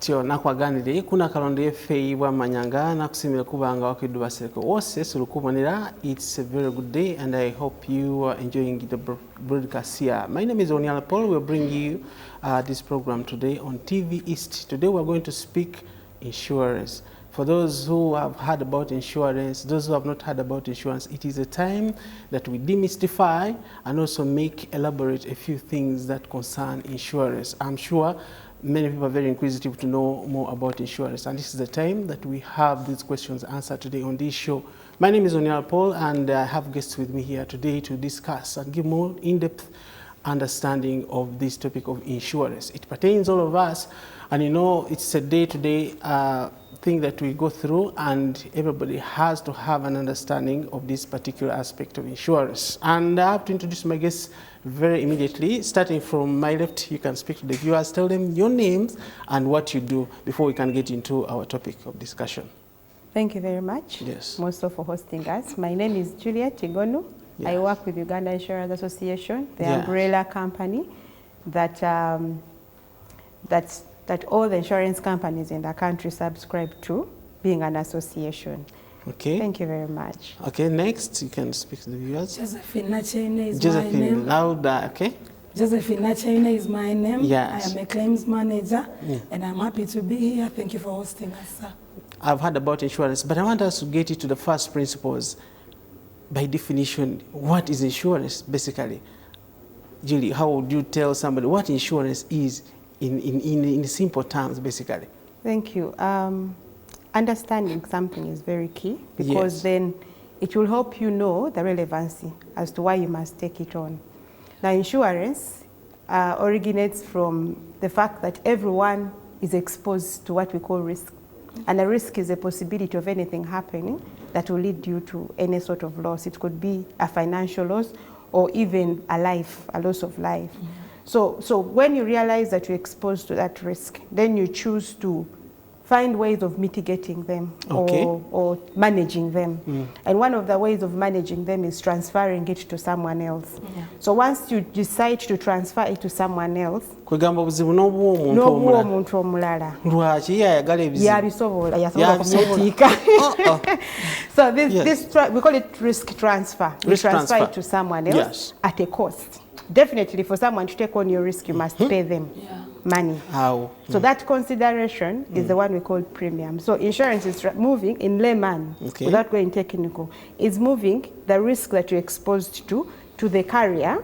Tio nakwaganire kuna kalonde Lyeffe wa manyanga na kusimira kubanga wakiduba sereko wose sulukubanira. It's a very good day and I hope you are enjoying the broadcast here. My name is Onyala Paul. We'll bring you this program today on TV East. Today we're going to speak insurance. For those who have heard about insurance, those who have not heard about insurance, it is a time that we demystify and also elaborate a few things that concern insurance. I'm sure many people are very inquisitive to know more about insurance, and this is the time that we have these questions answered today on this show. My name is Onyala Paul, and I have guests with me here today to discuss and give more in-depth understanding of this topic of insurance. It pertains all of us, and you know, it's a day-to-day thing that we go through, and everybody has to have an understanding of this particular aspect of insurance. And I have to introduce my guests very immediately. Starting from my left, you can speak to the viewers, tell them your names and what you do before we can get into our topic of discussion. Thank you very much, yes, also for hosting us. My name is Juliet Likono. Yes. I work with Uganda Insurance Association, the yes, umbrella company that that all the insurance companies in the country subscribe to, being an association. Okay. Thank you very much. Okay, next you can speak to the viewers. Josephine is Josephine, my name. Louder, okay? Josephine is my name. Yes. I am a claims manager, and I'm happy to be here. Thank you for hosting us, sir. I've heard about insurance, but I want us to get into the first principles. By definition, what is insurance, basically? Julie, how would you tell somebody what insurance is in simple terms, basically? Thank you. Understanding something is very key, because yes, then it will help you know the relevancy as to why you must take it on. Now, insurance originates from the fact that everyone is exposed to what we call risk. And a risk is a possibility of anything happening that will lead you to any sort of loss. It could be a financial loss or even a loss of life. So when you realize that you're exposed to that risk, then you choose to find ways of mitigating them, okay, or managing them. And one of the ways of managing them is transferring it to someone else. So once you decide to transfer it to someone else, so this we call it risk transfer. You transfer it to someone else, yes, at a cost. Definitely, for someone to take on your risk, you must pay them money. How? So that consideration is the one we call premium. So insurance is moving, in layman, without going technical, is moving the risk that you're exposed to the carrier,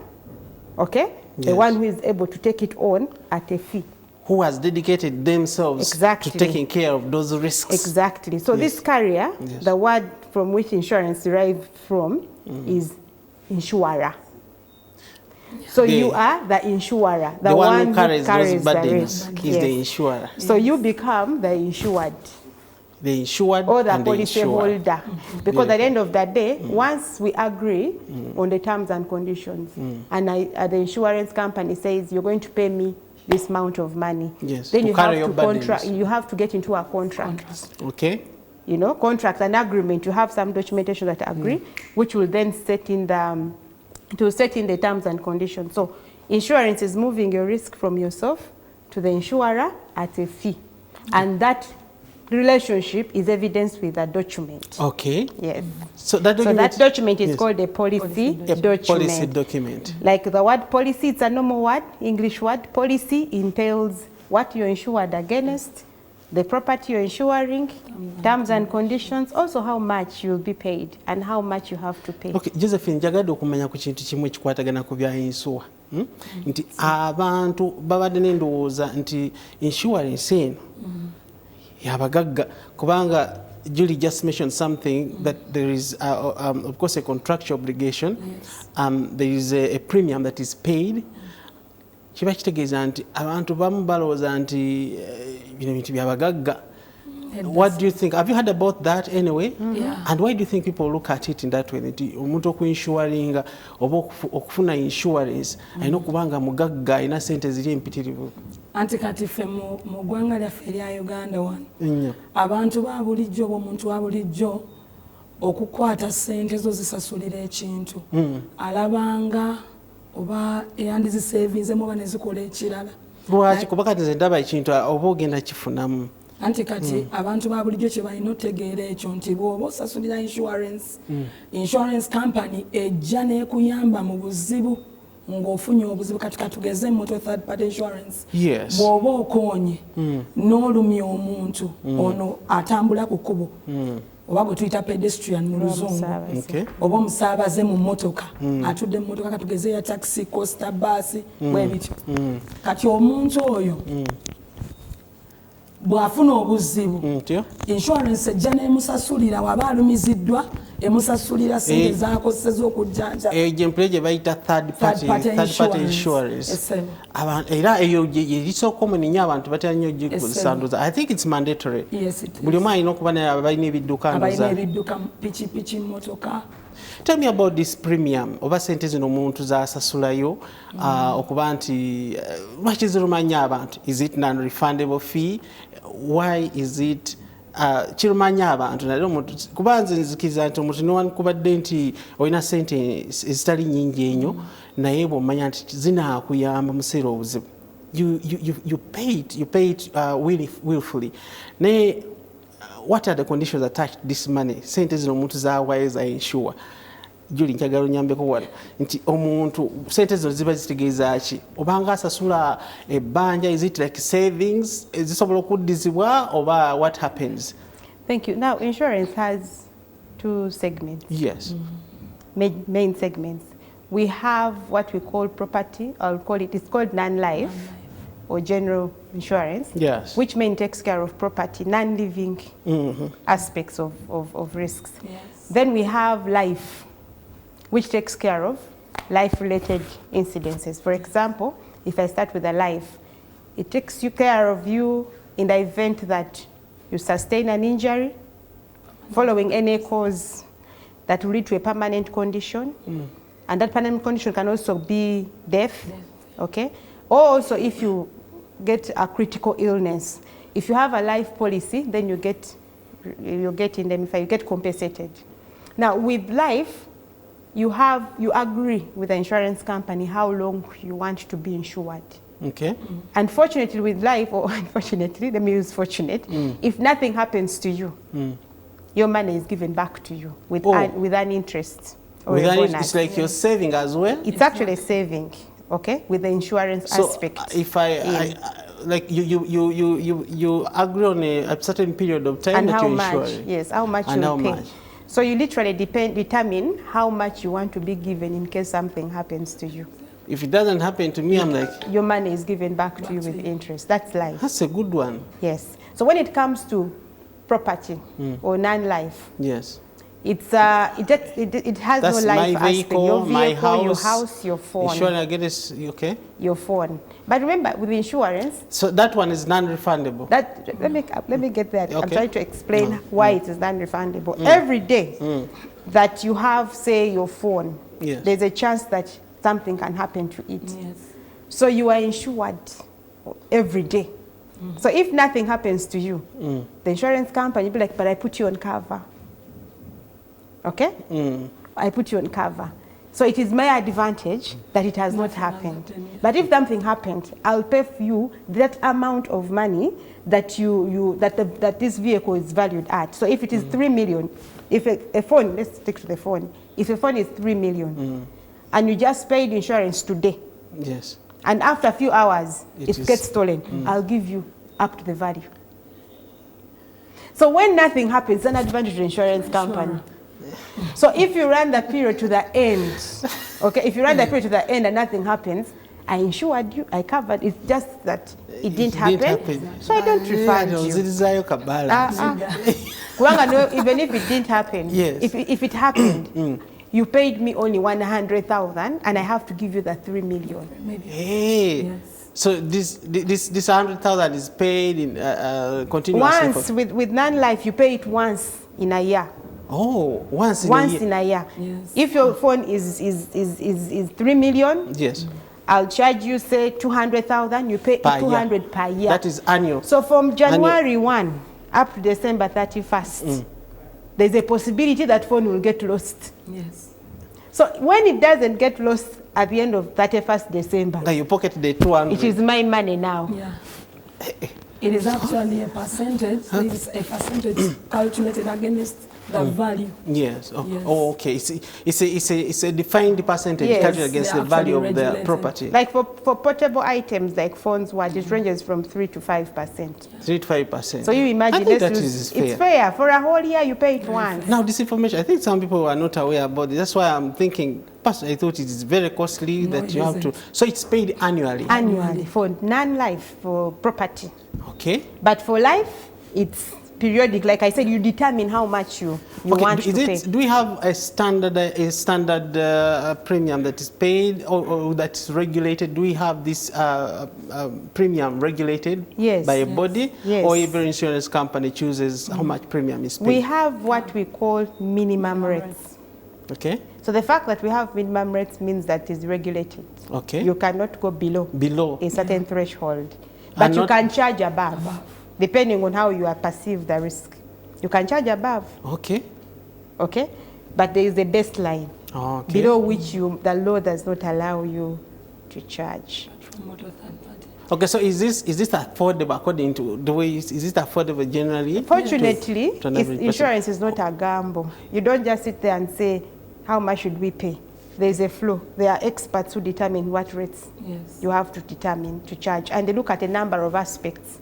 okay? Yes. The one who is able to take it on at a fee. Who has dedicated themselves to taking care of those risks. Exactly. So this carrier, the word from which insurance derived from is insurer. So you are the insurer, the one who carries those burdens is the insurer. So you become the insured. The insured or the policy holder. Because at the end of the day, once we agree on the terms and conditions, and the insurance company says you're going to pay me this amount of money, then you have to get into a contract. Okay. You know, contract, an agreement. You have some documentation that agree, which will then set in the terms and conditions. So insurance is moving your risk from yourself to the insurer at a fee. And that relationship is evidenced with a document. Okay. Yes. So that document is called a policy document. Policy document. Like the word policy, it's a normal word, English word. Policy entails what you're insured against, the property you're insuring, terms and conditions, also how much you'll be paid and how much you have to pay. Okay, Josephine, njagala okumanya ku kintu kimu ekikwatagana ku bya insuwa. Nti abantu babadde n'endowooza nti insurance eno yabagagga, kubanga Julie just mentioned something that there is of course a contractual obligation. There is a premium that is paid. Kiba kitegeeza nti abantu bamu balowooza nti bino bintu byabagagga. What do you think? Have you heard about that anyway? And why do you think people look at it in that way? Omuntu okuinsuringa oba okufuna insurance ayina okubanga mugagga ayina sente ziri empitirivu. Anti kati ffe mu ggwanga lyaffe erya Uganda wano abantu ba bulijjo omuntu wa bulijjo okukwata sente zo zisasulira ekintu alabanga oba yandizisevinzemu oba nezikola ekirala lwaki kuba kati nze ndaba ekintu oba ogenda kifunamu anti kati abantu ba bulijjo kye balina otegeera ekyo nti bw'oba osasulira insurance company ejja n'ekuyamba mu buzibu ng'ofunye obuzibu kati katugeze moto third party insurance bw'oba okoonye n'olumya omuntu ono atambula ku kkubo oba gwe tuyita pedestrian mu luzungu oba omusaabaze mu mmotoka atudde mu mmotoka katugeze ya taxi costa basi bwe bityo kati omuntu oyo bw'afuna obuzibu insurance ejja n'emusasulira waba alumiziddwa emusasulira sente z'akozeseza okujjanja egyempule gye bayita third party insurance era eyo yerisooka omuni nnyo abantu batera nnyo gisanduza. I think it's mandatory. Buli omu alina okuba naye abalina ebidduka pikipiki mmotoka. Tell me about this premium oba sente zino omuntu z'asasulayo okuba nti lwaki zirumanya abantu? Is it non-refundable fee? Why is it kirumanya abantu naye omuntu kuba nze nzikiriza nti omuntu newankubadde nti olina sente ezitali nnyingi ennyo naye bw'omanya nti zinaakuyamba mu seera obuzibu you pay it willfully. Naye what are the conditions attached to this money? Sente zino omuntu zaawayo za insure. Juli njagala onyambeko wano nti omuntu sente zino ziba zitegeeza ki? Obanga asasula ebbanja, is it like savings ezisobola okuddizibwa oba what happens? Thank you. Now insurance has two segments. Yes. Main segments. We have what we call property, I'll call it, it's called non-life or general insurance, which mainly takes care of property, non-living aspects of risks. Then we have life, which takes care of life-related incidences. For example, if I start with a life, it takes care of you in the event that you sustain an injury following any cause that will lead to a permanent condition. And that permanent condition can also be death. Okay? Or also if you get a critical illness. If you have a life policy, then you get indemnified, you get compensated. Now with life, you agree with the insurance company how long you want to be insured. Okay. Unfortunately with life, or unfortunately, let me use fortunate, if nothing happens to you, your money is given back to you with an interest. It's like you're saving as well? It's actually saving, okay, with the insurance aspect. So if like you agree on a certain period of time and that how you're much, insuring. yes, how much and you how pay. Much. So you literally determine how much you want to be given in case something happens to you. If it doesn't happen to me, I'm like... Your money is given back to you with interest. That's life. That's a good one. Yes. So when it comes to property or non-life, yes, it has that's no life my vehicle, aspect. Your vehicle, my house, your house, your phone. Insurance, I get this, okay? Your phone. But remember, with insurance... So that one is non-refundable? Let me get that. Okay. I'm trying to explain why it is non-refundable. Every day that you have, say, your phone, there's a chance that something can happen to it. Yes. So you are insured every day. So if nothing happens to you, the insurance company will be like, but I put you on cover. Okay? I put you on cover. So it is my advantage that it has not happened. But if something happened, I'll pay for you that amount of money that that this vehicle is valued at. So if it is 3 million, if a phone, let's stick to the phone. If a phone is 3 million, and you just paid insurance today, yes, and after a few hours it gets stolen, I'll give you up to the value. So when nothing happens, an advantage to the insurance company. So if you run the period to the end, okay, if you run the period to the end and nothing happens, I insured you, I covered, it's just that it didn't happen. So I don't refund you. Even if it didn't happen, if it happened, you paid me only 100,000 and I have to give you the 3 million. Hey. Yes. So this 100,000 is paid in continuously? Once, with non-life, you pay it once in a year. Oh, once in a year. Yes. If your phone is 3 million, yes, I'll charge you, say, 200,000, you pay 200 per year. That is annual. So from January 1 up to December 31st, there's a possibility that phone will get lost. Yes. So when it doesn't get lost at the end of 31st December. Like you pocket the 200. It is my money now. Yeah. It is actually a percentage. It is a percentage calculated against the value. Yes. Oh, Yes. oh, okay. It's a defined percentage calculated against the value of the property. Like for portable items like phones, it ranges from 3 to 5%. 3 to 5%. So you imagine, I think that is fair. It's fair. For a whole year, you pay it once. Now, this information, I think some people are not aware about it. That's why I'm thinking, personally, I thought it is very costly that you have to. So it's paid annually? Annually for non-life, for property. Okay. But for life, it's periodic. Like I said, you determine how much you want to pay. Do we have a standard premium that is paid or that is regulated? Do we have this premium regulated by a body? Yes. Or every insurance company chooses how much premium is paid? We have what we call minimum rates. Okay. So the fact that we have minimum rates means that it's regulated. Okay. You cannot go below a certain threshold. But you can charge above, depending on how you are perceive the risk. You can charge above. Okay. Okay? But there is a baseline below which the law does not allow you to charge. Okay, so is this affordable according to the way, is this affordable generally? Fortunately, insurance is not a gamble. You don't just sit there and say, how much should we pay? There's a flow. There are experts who determine what rates you have to determine to charge. And they look at a number of aspects.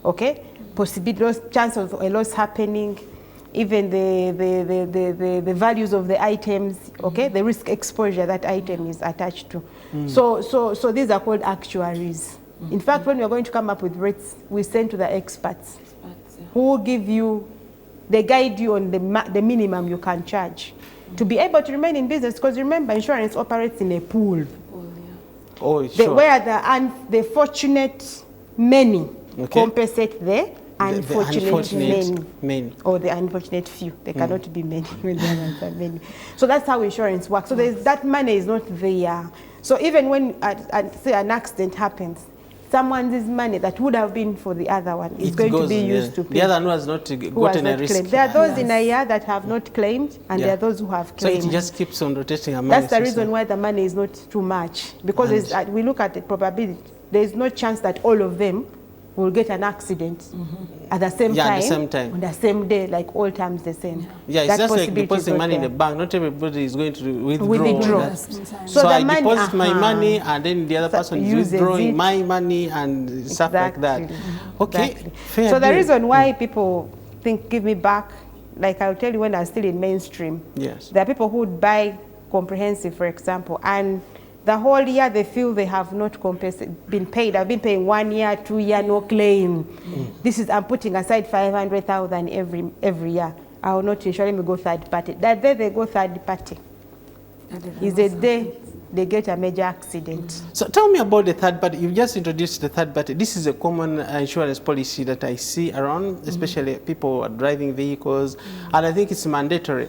Okay? Possibility, chance of a loss happening, even the values of the items, okay? The risk exposure that item is attached to. So these are called actuaries. In fact, when we are going to come up with rates, we send to the experts who will give you, they guide you on the minimum you can charge to be able to remain in business, because remember, insurance operates in a pool. Oh, sure. Where the fortunate many compensate the unfortunate many. Or the unfortunate few. They cannot be many when there are many. So that's how insurance works. So that money is not there. So even when, say, an accident happens, someone's money that would have been for the other one is going to be used to pay. The other one has not gotten a risk. There are those in a year that have not claimed, and there are those who have claimed. So it just keeps on rotating among. That's the reason why the money is not too much, because we look at the probability. There is no chance that all of them will get an accident at the same time, on the same day, like all times the same. Yeah, it's just like depositing money in the bank. Not everybody is going to withdraw. So I deposit my money, and then the other person is withdrawing my money and stuff like that. Okay, fair so the reason why people think, give me back, like I'll tell you, when I was still in mainstream, there are people who would buy comprehensive, for example, and the whole year they feel they have not been paid. I've been paying 1 year, 2 year, no claim. This is, I'm putting aside 500,000 every year. I will not insure, let me go third party. That day they go third party is the day they get a major accident. So tell me about the third party. You've just introduced the third party. This is a common insurance policy that I see around, especially people who are driving vehicles, and I think it's mandatory.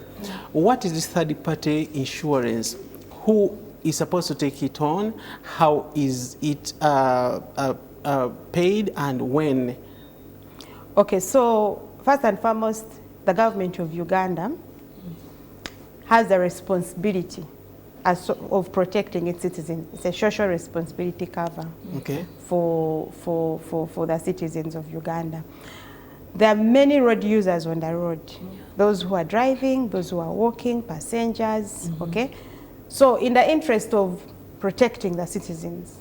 What is this third party insurance? Who is supposed to take it on? How is it paid, and when? Okay, so first and foremost, the government of Uganda has the responsibility of protecting its citizens. It's a social responsibility cover for the citizens of Uganda. There are many road users on the road. Those who are driving, those who are walking, passengers, okay? So in the interest of protecting the citizens,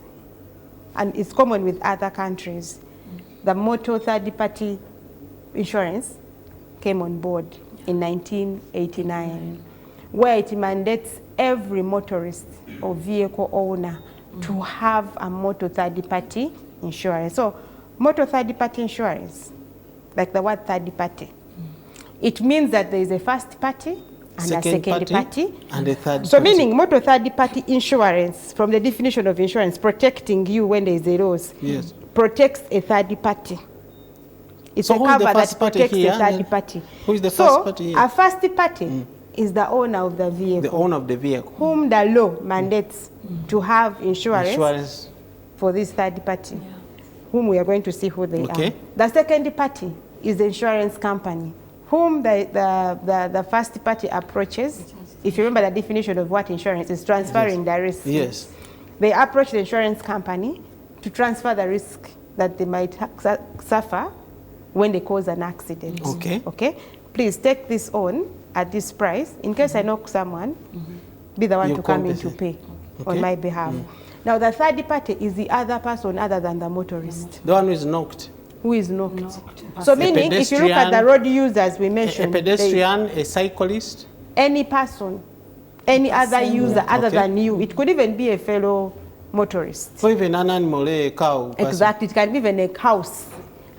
and it's common with other countries, the motor third-party insurance came on board in 1989, where it mandates every motorist or vehicle owner to have a motor third-party insurance. So motor third-party insurance, like the word third-party, it means that there is a first party, and a second party, and a third party. Meaning motor third-party insurance, from the definition of insurance, protecting you when there is a loss, protects a third party. It's a cover that protects a third party. Who is the first party here? A first party is the owner of the vehicle. The owner of the vehicle. Whom the law mandates to have insurance for this third party, whom we are going to see who they are. The second party is the insurance company, whom the first party approaches if you remember the definition of what insurance is, transferring the risk. Yes. They approach the insurance company to transfer the risk that they might suffer when they cause an accident. Okay. Okay. Please take this on at this price. In case I knock someone, be the one to come in to pay on my behalf. Now, the third party is the other person other than the motorist. The one who is knocked. Who is knocked. So meaning, if you look at the road users we mentioned, a pedestrian, a cyclist, any person, any other user other than you, it could even be a fellow motorist. or even an animal, a cow. Exactly, it can be even a house.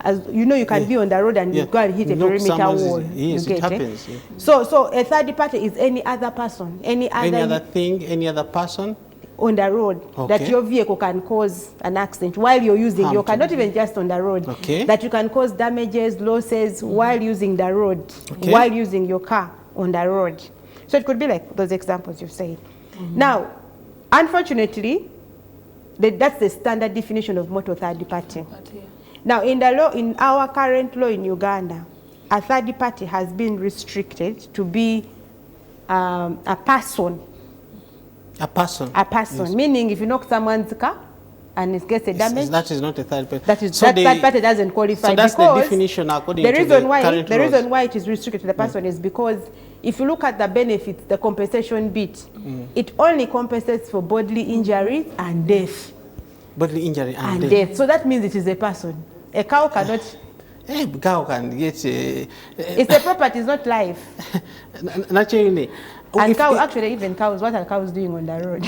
As you know, you can be on the road and you go and hit a perimeter wall. Yes, it happens. So a third party is any other person, any other thing, any other person on the road that your vehicle can cause an accident while you're using your car, not even just on the road, that you can cause damages, losses while using the road, while using your car on the road. So it could be like those examples you've said. Now, unfortunately, that's the standard definition of motor third party. Now, in the law, in our current law in Uganda, a third party has been restricted to be a person. A person. A person, yes. Meaning if you knock someone's car and it gets a damage, that is not a third party. That third party doesn't qualify. So that's the definition according to the current the reason why it is restricted to the person is because if you look at the benefits, the compensation bit, it only compensates for bodily injury and death. Bodily injury and death. So that means it is a person. A cow cannot. A cow can get. It's a property. It's not life. Naturally. And actually, even cows, what are cows doing on the road?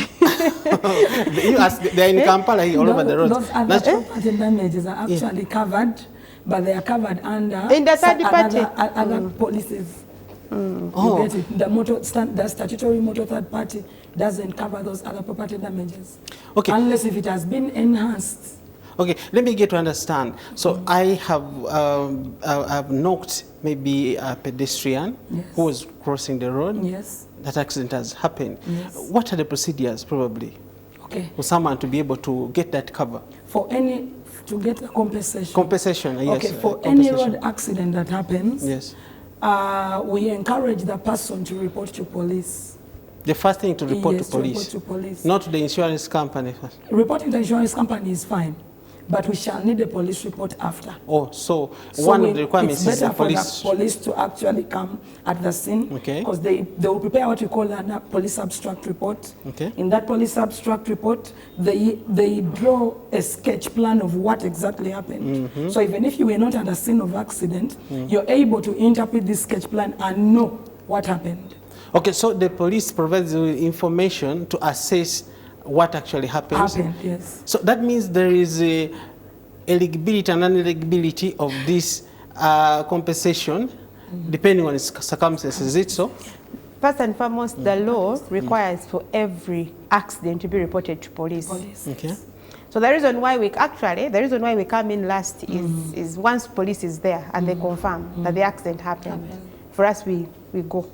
You ask, they're in Kampala, all over the road. Those other property damages are actually covered, but they are covered under in the third party. Other policies. You get it? The statutory motor third party doesn't cover those other property damages. Okay. Unless if it has been enhanced. Okay, let me get to understand. So I have knocked maybe a pedestrian who was crossing the road. Yes. That accident has happened. Yes. What are the procedures probably for someone to be able to get that cover? To get a compensation. Compensation, yes. Okay, for any road accident that happens, yes, we encourage the person to report to police. The first thing to report to police. Report to police. Not to the insurance company first. Reporting to the insurance company is fine, but we shall need a police report after. Oh, so one of the requirements is the police. It's better for the police to actually come at the scene, because they will prepare what we call a police abstract report. Okay. In that police abstract report, they draw a sketch plan of what exactly happened. So even if you were not at the scene of accident, you're able to interpret this sketch plan and know what happened. Okay, so the police provides you information to assess what actually happens. Yes. So that means there is a eligibility and ineligibility of this compensation depending on its circumstances. Is it so? First and foremost, the law requires for every accident to be reported to police. Okay. So the reason why we come in last is once police is there and they confirm that the accident happened, for us we go.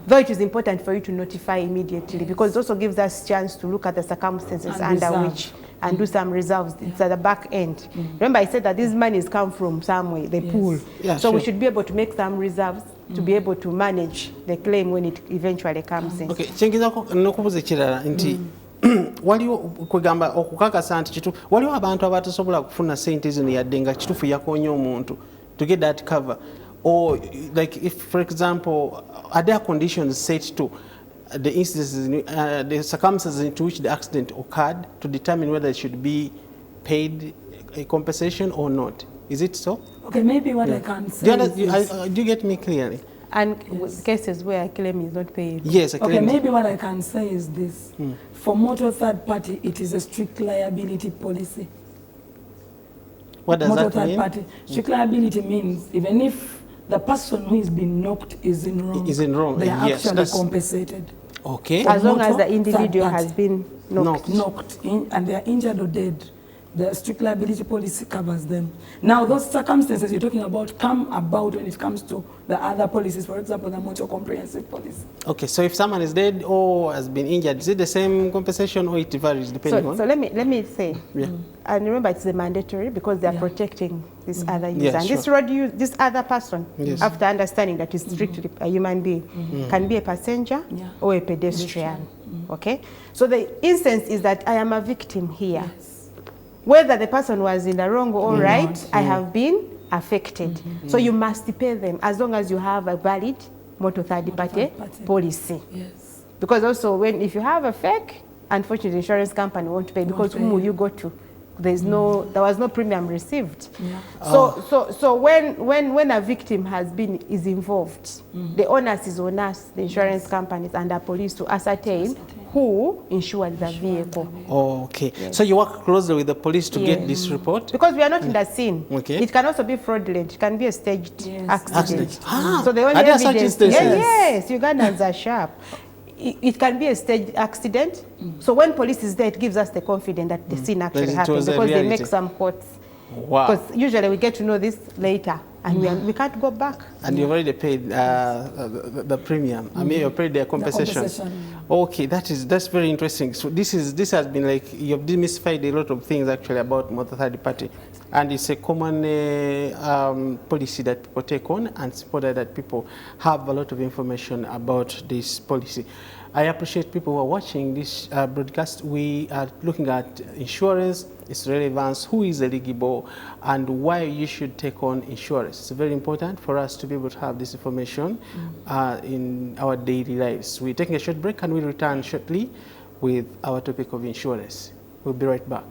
Though it is important for you to notify immediately, because it also gives us chance to look at the circumstances under which and do some reserves. It's at the back end. Remember I said that these monies come from somewhere, they pool. So we should be able to make some reserves to be able to manage the claim when it eventually comes in. Okay, kyengezako n'okubuza ekirala nti waliwo kwegamba okukakasa nti kituufu waliwo abantu abatasobola kufuna sente zino yadde nga kituufu yakoonye omuntu to get that cover. Or, like, if, for example, are there conditions set to the instances, the circumstances into which the accident occurred to determine whether it should be paid a compensation or not? Is it so? Okay, maybe what I can say do you get me clearly? And cases where a claim is not paid. Yes, a claim. Okay, maybe what I can say is this. For motor third party, it is a strict liability policy. What does that mean? Motor third party. Strict liability means even if the person who is being knocked is in wrong. They are actually compensated. Okay. As long as the individual has been knocked and they are injured or dead, The strict liability policy covers them. Now, those circumstances you're talking about come about when it comes to the other policies, for example, the motor comprehensive policy. Okay, so if someone is dead or has been injured, is it the same compensation or it varies depending on? So let me say, and remember it's the mandatory because they are protecting this other user. Yeah, and sure. this other person, after understanding that it's strictly a human being, can be a passenger or a pedestrian. Okay? So the instance is that I am a victim here. Yes. Whether the person was in the wrong or right, I have been affected. So you must pay them as long as you have a valid motor third-party policy. Yes. Because also, if you have a fake, unfortunately, the insurance company won't pay because whom will you go to? There was no premium received. Yeah. So when a victim is involved, the onus is on us, the insurance companies and the police, to ascertain who insured the vehicle. Okay. Yes. So you work closely with the police to get this report? Because we are not in the scene. Okay. It can also be fraudulent. It can be a staged accident. Ah, so the only evidence, yes, Ugandans are sharp. It can be a staged accident. So when police is there, it gives us the confidence that the scene actually happened because they make some quotes. Wow. Because usually we get to know this later and we can't go back. And you've already paid the premium. I mean, you paid the compensation. Okay, that's very interesting. So this has been like, you've demystified a lot of things actually about motor third party. And it's a common policy that people take on, and it's important that people have a lot of information about this policy. I appreciate people who are watching this broadcast. We are looking at insurance, its relevance, who is eligible, and why you should take on insurance. It's very important for us to be able to have this information in our daily lives. We're taking a short break and we'll return shortly with our topic of insurance. We'll be right back.